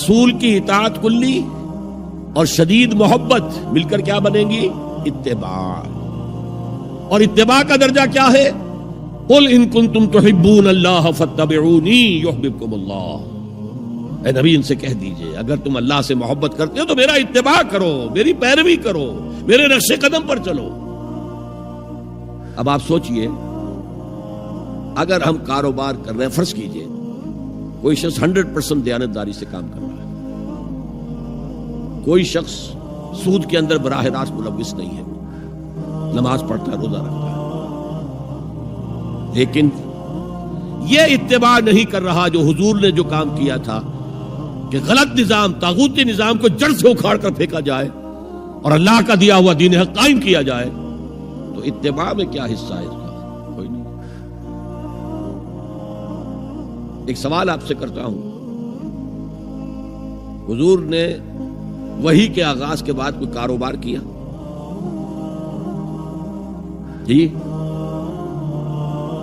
رسول کی اطاعت کلی اور شدید محبت مل کر کیا بنیں گی؟ اتباع. اور اتباع کا درجہ کیا ہے؟ قل ان کنتم تحبون اللہ فاتبعونی یحببکم اللہ. اے نبی ان سے کہہ دیجئے اگر تم اللہ سے محبت کرتے ہو تو میرا اتباع کرو، میری پیروی کرو، میرے نقش قدم پر چلو. اب آپ سوچئے اگر ہم کاروبار کر رہے ہیں، فرض کیجئے کوئی شخص 100% دیانتداری سے کام کر رہا ہے، کوئی شخص سود کے اندر براہ راست ملوث نہیں ہے، نماز پڑھتا ہے، روزہ رکھتا ہے، لیکن یہ اتباع نہیں کر رہا جو حضور نے جو کام کیا تھا کہ غلط نظام، طاغوتی نظام کو جڑ سے اکھاڑ کر پھینکا جائے اور اللہ کا دیا ہوا دین حق قائم کیا جائے، تو اتباع میں کیا حصہ ہے اس کا؟ کوئی نہیں. ایک سوال آپ سے کرتا ہوں، حضور نے وحی کے آغاز کے بعد کوئی کاروبار کیا؟ جی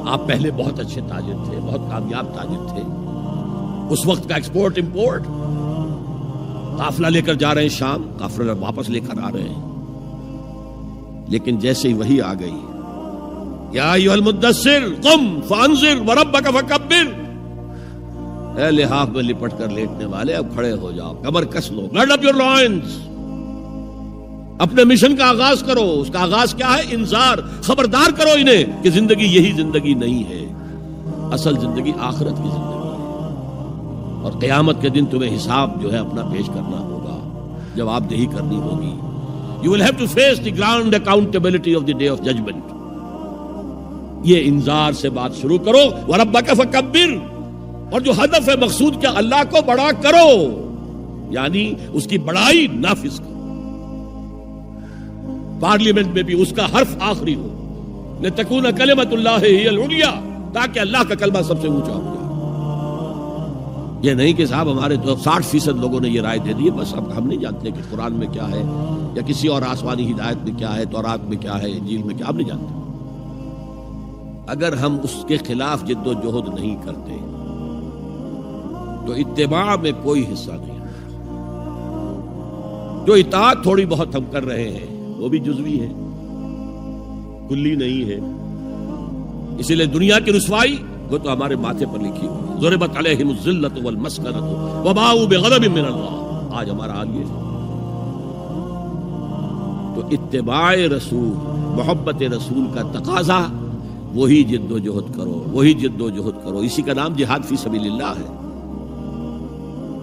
آپ پہلے بہت اچھے تاجر تھے، بہت کامیاب تاجر تھے، اس وقت کا ایکسپورٹ امپورٹ، قافلہ لے کر جا رہے ہیں شام، قافلہ واپس لے کر آ رہے ہیں، لیکن جیسے ہی وحی آ گئی، یا ایھا المدثر قم فانذر وربک فکبر، اے لحاف میں لپٹ کر لیٹنے والے اب کھڑے ہو جاؤ، کمر کس لو، گرڈ اپ یور لائنز، اپنے مشن کا آغاز کرو. اس کا آغاز کیا ہے؟ انذار، خبردار کرو انہیں کہ زندگی یہی زندگی نہیں ہے، اصل زندگی آخرت کی زندگی ہے، اور قیامت کے دن تمہیں حساب جو ہے اپنا پیش کرنا ہوگا، جواب دہی کرنی ہوگی. You will have to face the grand accountability of the day of judgment. یہ انذار سے بات شروع کرو. وَرَبَّكَ فَكَبِّرْ، اور جو ہدف ہے مقصود کیا؟ اللہ کو بڑا کرو، یعنی اس کی بڑائی نافذ کرو. پارلیمنٹ میں بھی اس کا حرف آخری ہو، لِتَكُونَ كَلِمَةُ اللَّهِ هِيَ الْعُلْيَا، تاکہ اللہ کا کلمہ سب سے اونچا ہو جائے. یہ نہیں کہ صاحب ہمارے تو 60% لوگوں نے یہ رائے دے دی، بس اب ہم نہیں جانتے کہ قرآن میں کیا ہے یا کسی اور آسمانی ہدایت میں کیا ہے، تورات میں کیا ہے، انجیل میں کیا، ہم نہیں جانتے. اگر ہم اس کے خلاف جد و جہد نہیں کرتے تو اتباع میں کوئی حصہ نہیں. جو اطاعت تھوڑی بہت ہم کر رہے ہیں وہ بھی جزوی ہے، کلی نہیں ہے. اسی لیے دنیا کی رسوائی وہ تو ہمارے ماتھے پر لکھی ہوئی، ضربت علیہم الذلۃ والمسکنۃ وباؤوا بغضب من اللہ. آج ہمارا حال یہ ہے. تو اتباع رسول، محبت رسول کا تقاضا وہی جد و جہد کرو، وہی جد و جہد کرو. اسی کا نام جہاد فی سبیل اللہ ہے.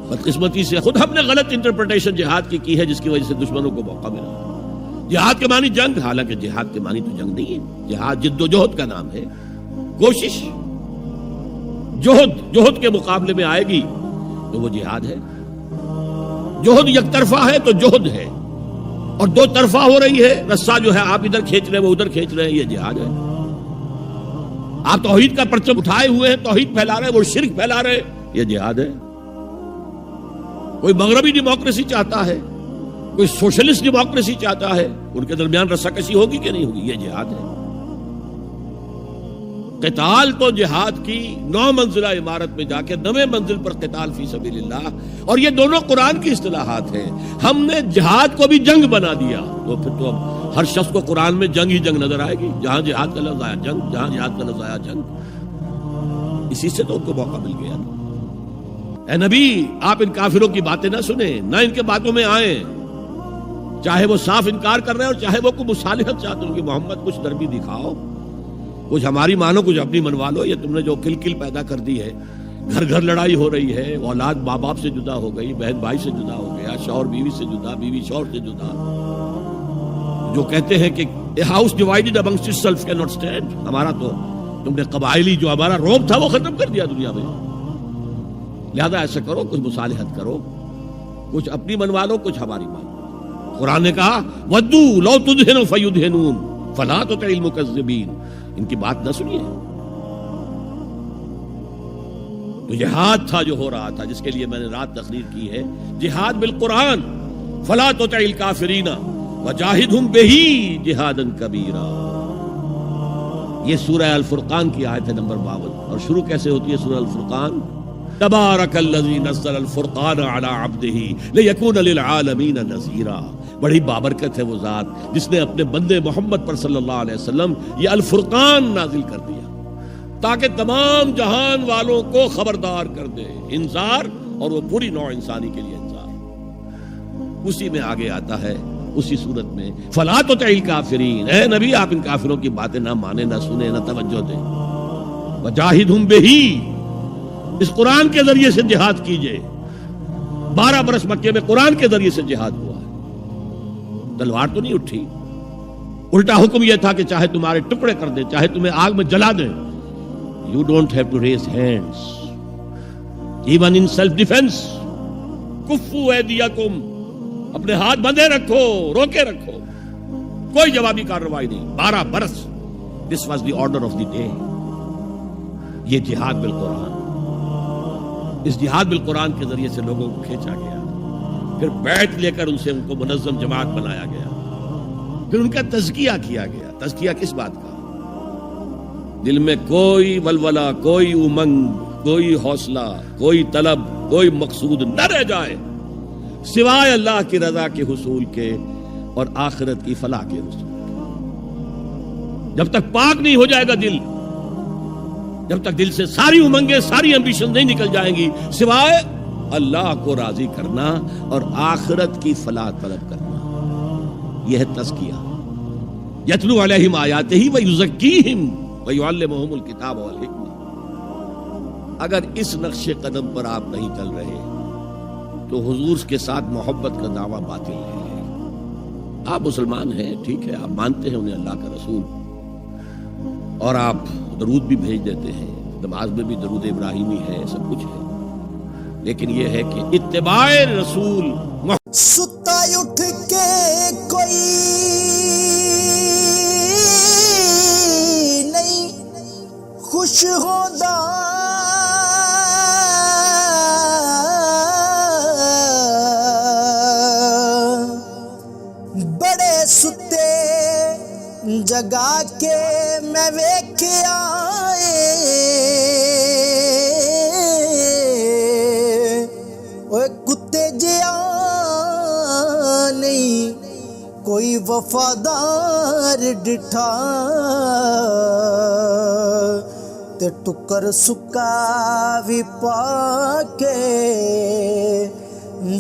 بدقسمتی سے خود ہم نے غلط انٹرپریٹیشن جہاد کی ہے، جس کی وجہ سے دشمنوں کو موقع ملا. جہاد کے معنی جنگ، حالانکہ جہاد کے معنی تو جنگ نہیں ہے. جہاد جد و جہد کا نام ہے، کوشش. جہد کے مقابلے میں آئے گی تو وہ جہاد ہے. جہد یک طرفہ ہے تو جہد ہے، اور دو طرفہ ہو رہی ہے، رسہ جو ہے آپ ادھر کھینچ رہے ہیں وہ ادھر کھینچ رہے ہیں، یہ جہاد ہے. آپ توحید کا پرچم اٹھائے ہوئے ہیں، توحید پھیلا رہے ہیں، وہ شرک پھیلا رہے ہیں، یہ جہاد ہے. کوئی مغربی ڈیموکریسی چاہتا ہے، کوئی سوشلسٹ ڈیموکریسی چاہتا ہے، ان کے درمیان رسہ کشی ہوگی کہ نہیں ہوگی؟ یہ جہاد ہے. قتال تو جہاد کی 9 منزلہ عمارت میں جا کے 9ویں منزل پر قتال فی سبیل اللہ، اور یہ دونوں قرآن کی اصطلاحات ہیں. ہم نے جہاد کو بھی جنگ بنا دیا، تو پھر تو اب ہر شخص کو قرآن میں جنگ ہی جنگ نظر آئے گی. جہاں جہاد کا لفظ آیا جنگ، جہاں جہاد کا لفظ آیا جنگ. اسی سے تو ان کو موقع مل گیا. اے نبی آپ ان کافروں کی باتیں نہ سنیں، نہ ان کے باتوں میں آئیں، چاہے وہ صاف انکار کر رہے ہیں اور چاہے وہ کوئی مصالحت چاہتے ہیں کہ محمد کچھ نرمی دکھاؤ، کچھ ہماری مانو، کچھ اپنی منوا لو. یہ تم نے جو کل پیدا کر دی ہے، گھر گھر لڑائی ہو رہی ہے، اولاد ماں باپ سے جدا ہو گئی، بہن بھائی سے جدا ہو گیا، شوہر بیوی سے جدا، بیوی شوہر سے جدا. جو کہتے ہیں کہ a house divided amongst itself cannot stand. ہمارا تو تم نے قبائلی جو ہمارا روب تھا وہ ختم کر دیا دنیا میں. لہذا ایسا کرو، کچھ مصالحت کرو، کچھ اپنی منوا لو، کچھ ہماری مانو. قرآن نے کہا وَدُّوا لَوْ تُدْهِنُ فَيُدْهِنُونَ فَلَا تُطِعِ الْمُكَذِّبِينَ. ان کی بات نہ سنیے. تو جہاد تھا جو ہو رہا تھا، جس کے لیے میں نے رات تقریر کی ہے، جہاد بالقرآن. فَلَا تُطِعِ الْكَافِرِينَ وَجَاهِدْهُمْ بِهِ جِهَادًا كَبِيرًا. یہ سورہ الفرقان کی آیت ہے نمبر 52. اور شروع کیسے ہوتی ہے سورہ الفرقان؟ تبارکالذی نزل الفرقان علی عبدہ لیکون للعالمین نذیرا. بڑی بابرکت ہے وہ ذات جس نے اپنے بندے محمد پر صلی اللہ علیہ وسلم یہ الفرقان نازل کر دیا تاکہ تمام جہان والوں کو خبردار کر دے. انذار، اور وہ پوری نوع انسانی کے لیے انذار. اسی میں آگے آتا ہے اسی صورت میں فلا تطع الکافرین، اے نبی آپ ان کافروں کی باتیں نہ مانیں، نہ سنیں، نہ توجہ دیں. وجاہدہم بہ، اس قرآن کے ذریعے سے جہاد کیجئے. 12 برس مکے میں قرآن کے ذریعے سے جہاد ہوا ہے. تلوار تو نہیں اٹھی، الٹا حکم یہ تھا کہ چاہے تمہارے ٹکڑے کر دیں، چاہے تمہیں آگ میں جلا دیں. You don't have to raise hands even in self defense. کفو ایدیکم، اپنے ہاتھ بندھے رکھو، روکے رکھو، کوئی جوابی کارروائی نہیں. 12 برس This was the order of the day. یہ جہاد بالقرآن، اس جہاد بالقرآن کے ذریعے سے لوگوں کو کھینچا گیا. پھر بیعت لے کر ان سے ان کو منظم جماعت بنایا گیا. پھر ان کا تزکیہ کیا گیا. تزکیہ کس بات کا؟ دل میں کوئی ولولہ، کوئی امنگ، کوئی حوصلہ، کوئی طلب، کوئی مقصود نہ رہ جائے سوائے اللہ کی رضا کے حصول کے اور آخرت کی فلاح کے حصول کے. جب تک پاک نہیں ہو جائے گا دل، جب تک دل سے ساری امنگیں، ساری ایمبیشن نہیں نکل جائیں گی سوائے اللہ کو راضی کرنا اور آخرت کی فلاح طلب کرنا، یہ ہے تزکیہ. یتلو علیہم آیاتہ ویزکیہم ویعلمہم الکتاب والحکمہ. اگر اس نقش قدم پر آپ نہیں چل رہے تو حضور کے ساتھ محبت کا دعویٰ باطل ہے. آپ مسلمان ہیں، ٹھیک ہے، آپ مانتے ہیں انہیں اللہ کا رسول، اور آپ درود بھی بھیج دیتے ہیں، نماز میں بھی درود ابراہیمی ہے، سب کچھ ہے، لیکن یہ ہے کہ اتباع رسول ستا اٹھ کے کوئی نہیں خوش ہوتا، بڑے ستے جگا کے میں ویکھیا کتے جیا نہیں کوئی وفادار ڈٹھا، تے ٹکر سکا بھی پا کے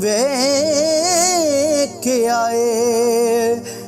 ویکھ آئے.